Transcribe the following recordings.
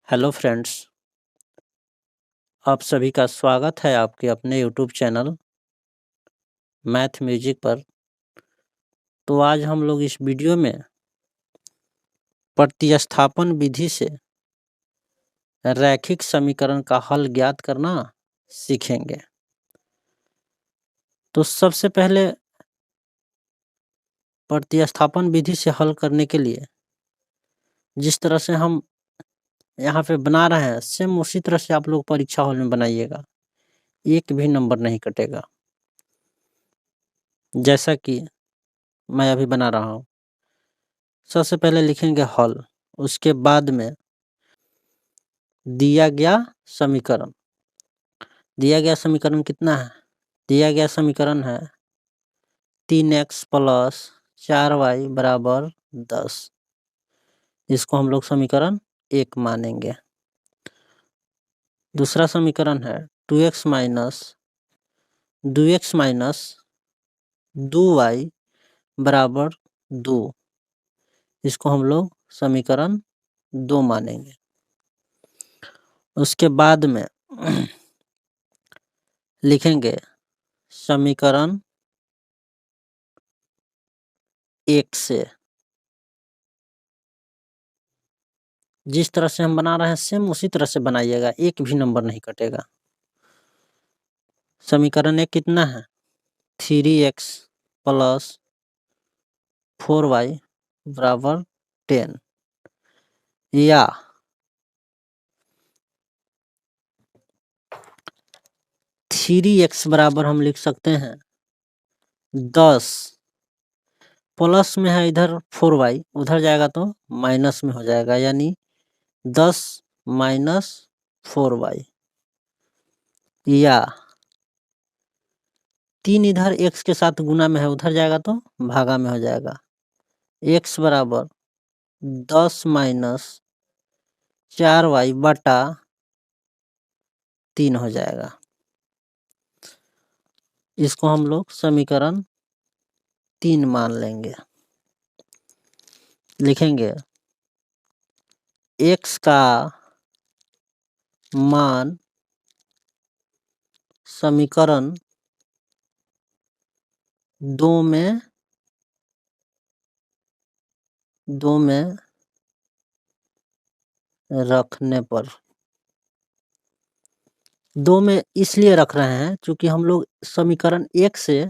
Hello friends, आप सभी का स्वागत है आपके अपने यूट्यूब चैनल मैथ म्यूजिक पर। तो आज हम लोग इस वीडियो में प्रतिस्थापन विधि से रैखिक समीकरण का हल ज्ञात करना सीखेंगे। तो सबसे पहले प्रतिस्थापन विधि से हल करने के लिए जिस तरह से हम यहाँ पे बना रहे हैं सेम उसी तरह से आप लोग परीक्षा हॉल में बनाइएगा, एक भी नंबर नहीं कटेगा। जैसा कि मैं अभी बना रहा हूँ। सबसे पहले लिखेंगे हल, उसके बाद में दिया गया समीकरण कितना है? दिया गया समीकरण है 3x प्लस 4y बराबर 10। इसको हम लोग समीकरण 1 मानेंगे। दूसरा समीकरण है 2x माइनस 2y बराबर 2। इसको हम लोग समीकरण 2 मानेंगे। उसके बाद में लिखेंगे समीकरण 1 से जिस तरह से हम बना रहे हैं सेम उसी तरह से बनाइएगा, एक भी नंबर नहीं कटेगा। समीकरण 1 कितना है? 3x प्लस 4y बराबर 10, या 3x बराबर हम लिख सकते हैं 10, प्लस में है इधर 4y, उधर जाएगा तो माइनस में हो जाएगा, यानी 10 माइनस 4y, या 3 इधर x के साथ गुना में है, उधर जाएगा तो भागा में हो जाएगा। x बराबर 10 माइनस 4y बटा 3 हो जाएगा। इसको हम लोग समीकरण 3 मान लेंगे। लिखेंगे x का मान समीकरण 2 में रखने पर, 2 में इसलिए रख रहे हैं क्योंकि हम लोग समीकरण 1 से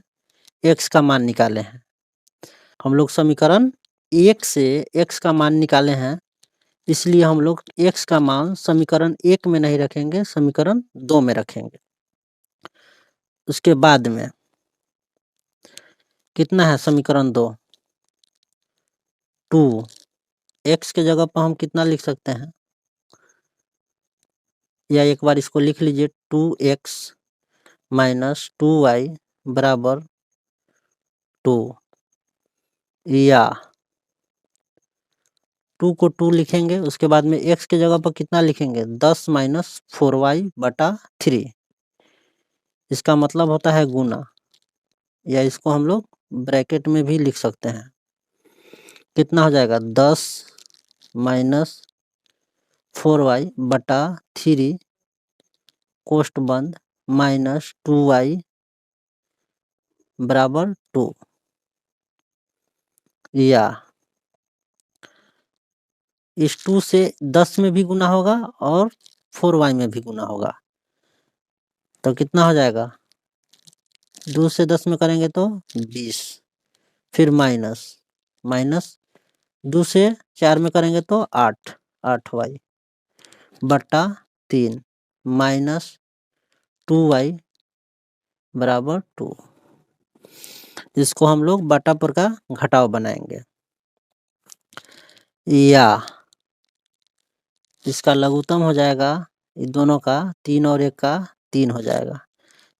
x का मान निकाले हैं। हम लोग समीकरण 1 से x का मान निकाले हैं, इसलिए हम लोग x का मान समीकरण 1 में नहीं रखेंगे, समीकरण 2 में रखेंगे। उसके बाद में कितना है समीकरण 2? 2, x के जगह पर हम कितना लिख सकते हैं, या एक बार इसको लिख लीजिए 2x माइनस 2y बराबर 2, या 2 को 2 लिखेंगे। उसके बाद में x के जगह पर कितना लिखेंगे, 10 माइनस 4y बटा 3। इसका मतलब होता है गुना, या इसको हम लोग ब्रैकेट में भी लिख सकते हैं। कितना हो जाएगा, 10 माइनस 4y बटा 3 कोष्ठ बंद माइनस 2y बराबर 2, या इस 2 से 10 में भी गुना होगा और 4y में भी गुना होगा, तो कितना हो जाएगा, 2 से 10 में करेंगे तो 20, फिर माइनस 2 से 4 में करेंगे तो 8y बटा 3 माइनस 2y बराबर 2। इसको हम लोग बटा पर का घटाव बनाएंगे, या इसका लघुत्तम हो जाएगा दोनों का, 3 और 1 का 3 हो जाएगा।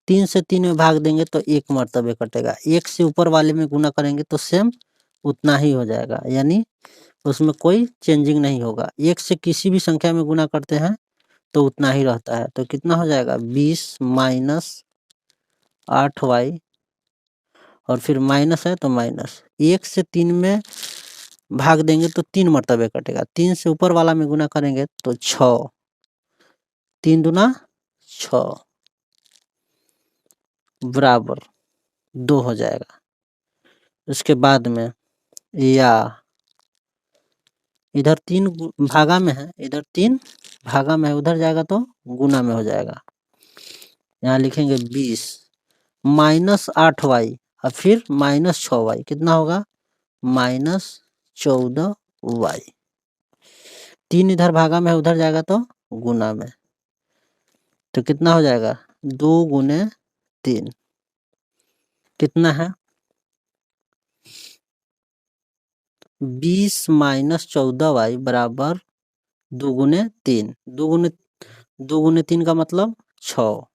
3 से 3 में भाग देंगे तो 1 मर्तबे कटेगा, 1 से ऊपर वाले में गुना करेंगे तो सेम उतना ही हो जाएगा, यानी उसमें कोई चेंजिंग नहीं होगा। 1 से किसी भी संख्या में गुना करते हैं तो उतना ही रहता है। तो कितना हो जाएगा, 20 माइनस 8y, और फिर माइनस है तो माइनस। 1 से 3 में भाग देंगे तो 3 मरतबे कटेगा। 3 से ऊपर वाला में गुना करेंगे तो 6, 3 दूना 6 बराबर 2 हो जाएगा। उसके बाद में या इधर 3 भागा में है, इधर 3 भागा में है, उधर जाएगा तो गुना में हो जाएगा। यहाँ लिखेंगे 20 माइनस 8y और फिर माइनस 6y कितना होगा माइनस 14y। 3 इधर भागा में है, उधर जाएगा तो गुना में, तो कितना हो जाएगा 2 गुने 3 कितना है 20 माइनस 14y बराबर 2 गुने 3। 2 गुने 3 का मतलब 6,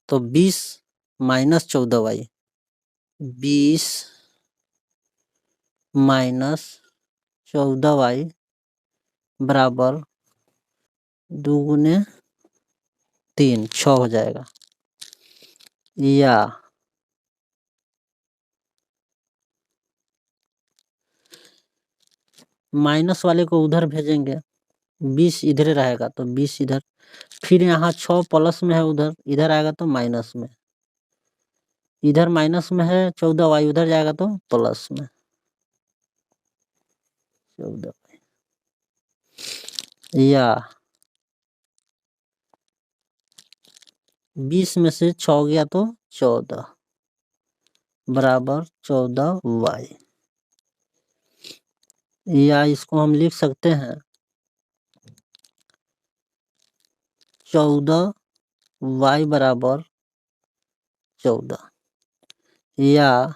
तो 20 माइनस 14y 20 माइनस 14y बराबर 2 गुने 3 6 हो जाएगा। या माइनस वाले को उधर भेजेंगे, 20 इधर रहेगा तो 20 इधर, फिर यहाँ 6 प्लस में है, उधर इधर आएगा तो माइनस में, इधर माइनस में है 14y, उधर जाएगा तो प्लस में 14y। या 20 में से 6 गया तो 14 बराबर 14y। या इसको हम लिख सकते हैं 14y बराबर 14। या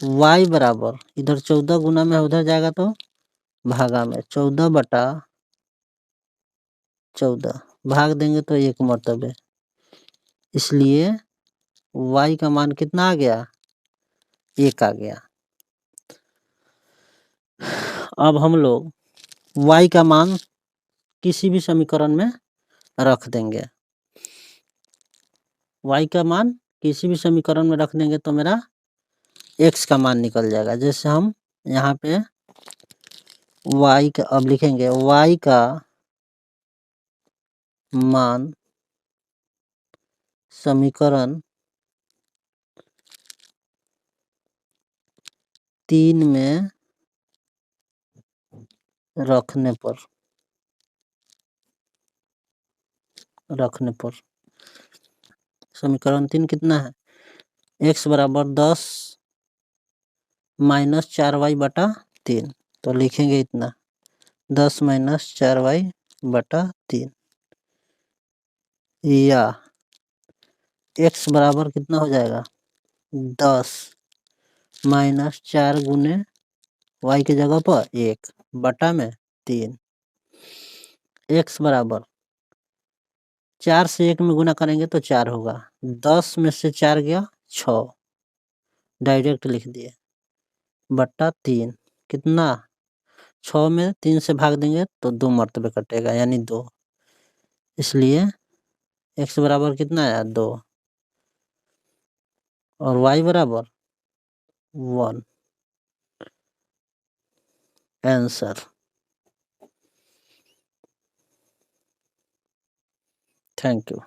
y बराबर इधर 14 गुना में उधर जाएगा तो भागा में 14 बटा 14 भाग देंगे तो 1 मरतबे, इसलिए y का मान कितना आ गया 1 आ गया। अब हम लोग y का मान किसी भी समीकरण में रख देंगे। y का मान किसी भी समीकरण में रख देंगे तो मेरा x का मान निकल जाएगा। जैसे हम यहाँ पे y का अब लिखेंगे y का मान समीकरण 3 में रखने पर समीकरण 3 कितना है x बराबर 10 माइनस 4y बटा 3, तो लिखेंगे इतना 10 माइनस 4y बटा 3। या x बराबर कितना हो जाएगा 10 माइनस 4 गुने y की जगह पर 1 बटा में 3। x बराबर 4 से 1 में गुना करेंगे तो 4 होगा, 10 में से 4 गया 6 डायरेक्ट लिख दिए बटा 3 कितना 6 में 3 से भाग देंगे तो 2 मरतबे कटेगा यानी 2, इसलिए x बराबर कितना आया 2 और y बराबर 1। आंसर। Thank you.